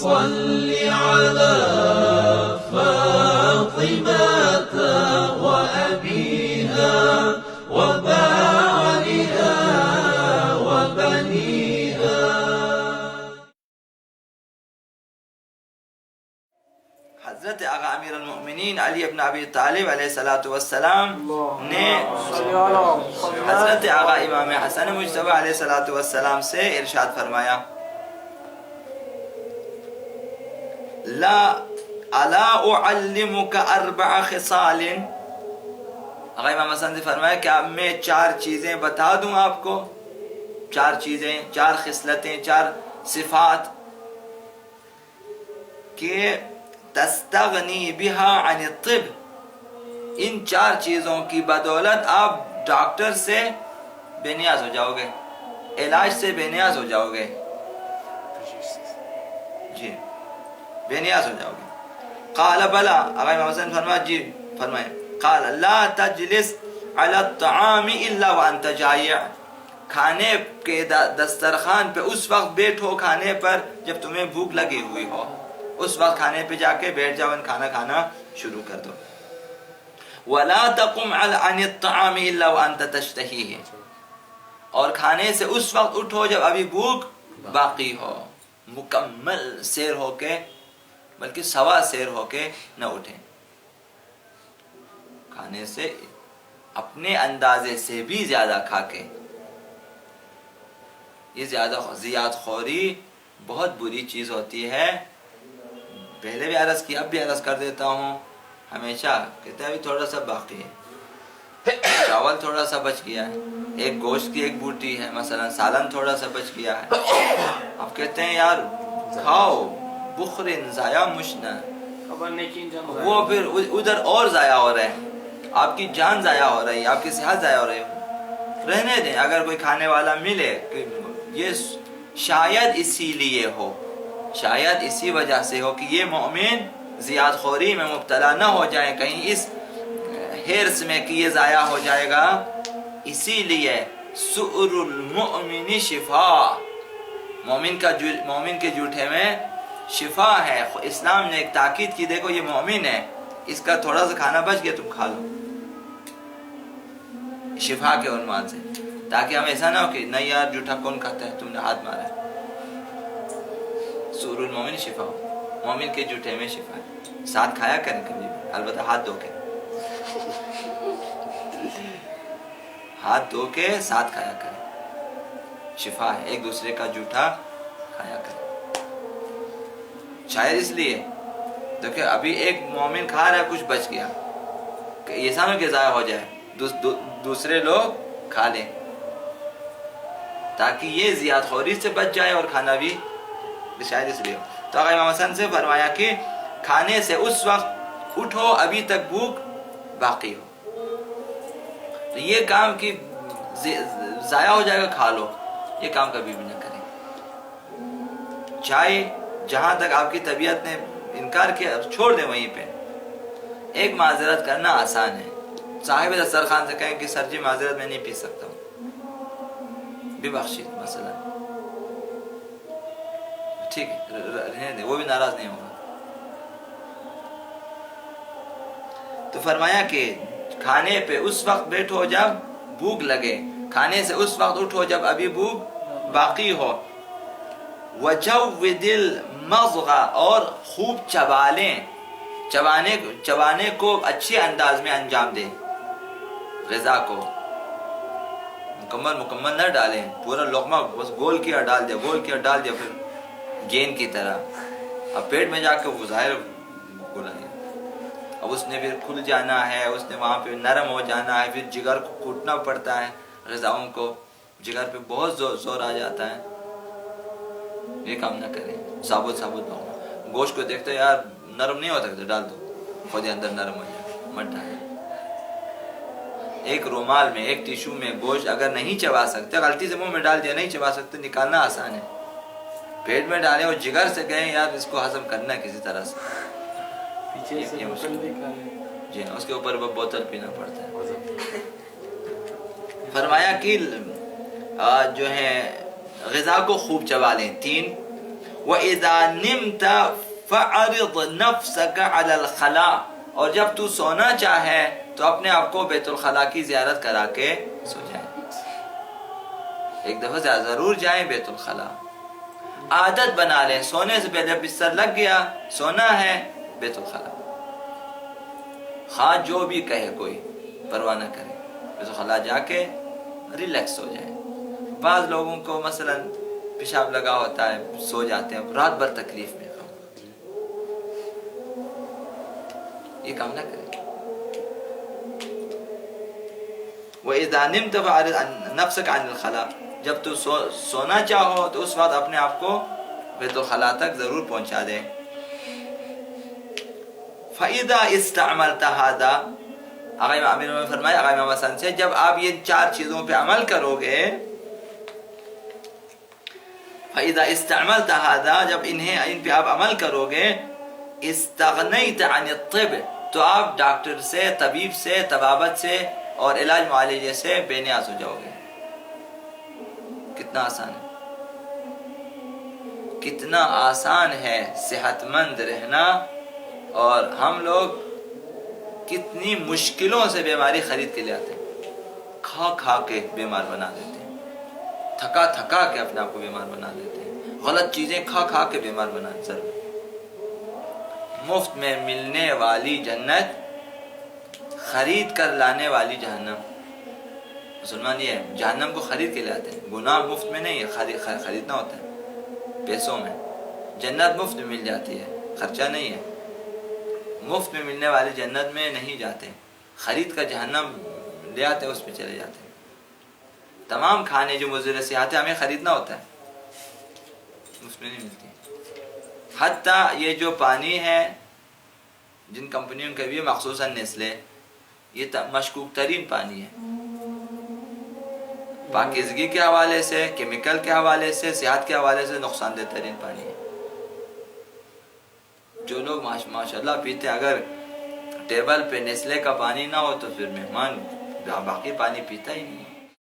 صل على فاطمة وأبيها وبعلها وبنيها. حضرت آقا امیر المؤمنین علی ابن ابی طالب علیہ الصلوۃ والسلام نے حضرت آقا امام حسن مجتبی علیہ الصلوۃ والسلام سے ارشاد فرمایا، لا الا اعلمک اربع خصال. آقا امام حسن سے فرمایا کہ اب میں 4 چیزیں بتا دوں آپ کو، 4 چیزیں، 4 خصلتیں، 4 صفات کہ تستغنی بہا عن الطب. ان 4 چیزوں کی بدولت آپ ڈاکٹر سے بے نیاز ہو جاؤ گے، علاج سے بے نیاز ہو جاؤ گے، جی بے نیاز ہو جاؤ گے. قال بلا، آقا امام حسن فرمایا جی فرمائیں. قال لا تجلس على الطعام الا وانت جائع. کھانے کے دسترخوان پہ اس وقت بیٹھو کھانے پر جب تمہیں بھوک لگی ہوئی ہو، اس وقت کھانے پہ جا کے بیٹھ جاؤ، کھانا کھانا شروع کر دو. ولا تقم عن الطعام الا وانت تشتهيه. اور کھانے سے اس وقت اٹھو جب ابھی بھوک باقی ہو، مکمل سیر ہو کے بلکہ سوا سیر ہو کے نہ اٹھیں. کھانے سے اپنے اندازے سے بھی زیادہ کھا کے، یہ زیاد خوری بہت بری چیز ہوتی ہے. پہلے بھی عرض کی، اب بھی عرض کر دیتا ہوں، ہمیشہ کہتے ہیں ابھی تھوڑا سا باقی ہے، چاول تھوڑا سا بچ گیا ہے، ایک گوشت کی ایک بوٹی ہے، مثلا سالن تھوڑا سا بچ گیا ہے. اب کہتے ہیں یار کھاؤ، بخرن ضائع مشنا، وہ پھر ادھر اور ضائع ہو رہے ہیں، آپ کی جان ضائع ہو رہی ہے، آپ کی صحت ضائع ہو رہی ہے. رہنے دیں. اگر کوئی کھانے والا ملے کہ یہ شاید اسی لیے ہو، شاید اسی وجہ سے ہو کہ یہ مومن زیاد خوری میں مبتلا نہ ہو جائے کہیں اس حرص میں کہ یہ ضائع ہو جائے گا. اسی لیے سؤر المؤمن شفا، مومن کے جھوٹے میں شفا ہے. اسلام نے ایک تاکید کی، دیکھو یہ مومن ہے، اس کا تھوڑا سا کھانا بچ گیا تم کھا لو، شفا کے عنوان سے، تاکہ ہم ایسا نہ ہو کہ نہیں یار جھوٹا کون کھاتا ہے، تم نے ہاتھ مارا ہے. سؤر المؤمن شفا، مومن کے جھوٹے میں شفا ہے. ساتھ کھایا کریں کبھی بھی، البتہ ہاتھ دھو کے، ہاتھ دھو کے ساتھ کھایا کریں، شفا ہے. ایک دوسرے کا جھوٹا کھایا کریں. شاید اس لیے دیکھیں ابھی ایک مومن کھا رہا ہے، کچھ بچ گیا، کہ ایسا نہ کہ ضائع ہو جائے، دوسرے لوگ کھا لیں، تاکہ یہ زیاد خوری سے بچ جائے اور کھانا بھی شاید اس لیے. تو آقا امام حسن سے فرمایا کہ کھانے سے اس وقت اٹھو ابھی تک بھوک باقی ہو. تو یہ کام کہ ضائع ہو جائے گا کھا لو، یہ کام کبھی بھی نہ کریں. چاہے جہاں تک آپ کی طبیعت نے انکار کیا چھوڑ دیں وہیں پہ. ایک معذرت کرنا آسان ہے، صاحب دسترخوان سے کہیں کہ سر جی معذرت میں نہیں پی سکتا ہوں، بھی بخشید مثلا، ٹھیک ہے رہنے دیں، وہ بھی ناراض نہیں ہوگا. تو فرمایا کہ کھانے پہ اس وقت بیٹھو جب بھوک لگے، کھانے سے اس وقت اٹھو جب ابھی بھوک باقی ہو. وَجَوِّدِ الْمَضْغَ، اور خوب چبا لیں، چبانے کو اچھے انداز میں انجام دیں. غذا کو مکمل نہ ڈالیں، پورا لقمہ بس گول کیا ڈال دیا پھر گیند کی طرح، اب پیٹ میں جا کے وہ ظاہر گولا دیا. اب اس نے پھر کھل جانا ہے، اس نے وہاں پہ نرم ہو جانا ہے، پھر جگر کو کوٹنا پڑتا ہے. غذاؤں کو جگر پہ بہت زور آ جاتا ہے. یہ کام نہ کریں، ثابت بہت. گوشت کو دیکھتے یار نرم نہیں ہوتا تو ڈال دو، خود اندر نرم ہو جائے، مت ڈالیں. ایک رومال میں، ایک ٹیشو میں گوشت اگر نہیں چبا سکتے، غلطی سے منہ میں ڈال دیا نہیں چبا سکتے، نکالنا آسان ہے. پیٹ میں ڈالیں اور جگر سے کہیں یار اس کو ہضم کرنا کسی طرح سے، جی اس کے اوپر بوتل پینا پڑتا ہے. فرمایا کہ جو ہے غذا کو خوب چبا لیں. 3 وَإِذَا نِمْتَ فَعَرِضْ نَفْسَكَ عَلَى الْخَلَاءِ، اور جب تو سونا چاہے تو اپنے آپ کو بیت الخلاء کی زیارت کرا کے سو جائے. ایک دفعہ ضرور جائیں بیت الخلاء، عادت بنا لیں، سونے سے پہلے بستر لگ گیا، سونا ہے بیت الخلاء، خواہ جو بھی کہے کوئی پرواہ نہ کرے، بیت الخلاء جا کے ریلیکس ہو جائے. بعض لوگوں کو مثلا پیشاب لگا ہوتا ہے، سو جاتے ہیں، رات بھر تکلیف میں، یہ کام نہ کریں. وَإِذَا نِمْتَ فَعَرِضْ نَفْسَكَ عَنِ الْخَلَاءِ، جب تو سونا چاہو تو اس وقت اپنے آپ کو بیت الخلاء تک ضرور پہنچا دیں. فَإِذَا اسْتَعْمَلْتَ هَذَا، آقا امام امین نے فرمایا آقا امام حسن سے، جب آپ یہ 4 چیزوں پہ عمل کرو گے، فَإِذَا اسْتَعْمَلْتَ هَذَا، جب ان پہ آپ عمل کرو گے، استغنیت عن الطب، تو آپ ڈاکٹر سے، طبیب سے، طبابت سے اور علاج معالجے سے بے نیاز ہو جاؤ گے. کتنا آسان ہے، کتنا آسان ہے صحت مند رہنا، اور ہم لوگ کتنی مشکلوں سے بیماری خرید کے لے آتے ہیں، کھا کھا کے بیمار بنا دیتے ہیں، تھکا تھکا کے اپنے آپ کو بیمار بنا دیتے ہیں، غلط چیزیں کھا کھا کے بیمار بنا دیتے ہیں. مفت میں ملنے والی جنت، خرید کر لانے والی جہنم. مسلمان یہ ہے، جہنم کو خرید کے لاتے ہیں، گناہ مفت میں نہیں ہے، خریدنا ہوتا ہے پیسوں میں. جنت مفت میں مل جاتی ہے، خرچہ نہیں ہے. مفت میں ملنے والی جنت میں نہیں جاتے، خرید کر جہنم لے آتے، اس میں چلے جاتے ہیں. تمام کھانے جو مضر صحت ہے ہمیں خریدنا ہوتا ہے، مفت میں نہیں ملتی. حتیٰ یہ جو پانی ہے جن کمپنیوں کے بھی مخصوصاً نیسلے، یہ مشکوک ترین پانی ہے، پاکیزگی کے حوالے سے، کیمیکل کے حوالے سے، صحت کے حوالے سے نقصان دہ ترین پانی ہے. جو لوگ ماشاءاللہ پیتے، اگر ٹیبل پہ نیسلے کا پانی نہ ہو تو پھر مہمان باقی پانی پیتا ہی نہیں.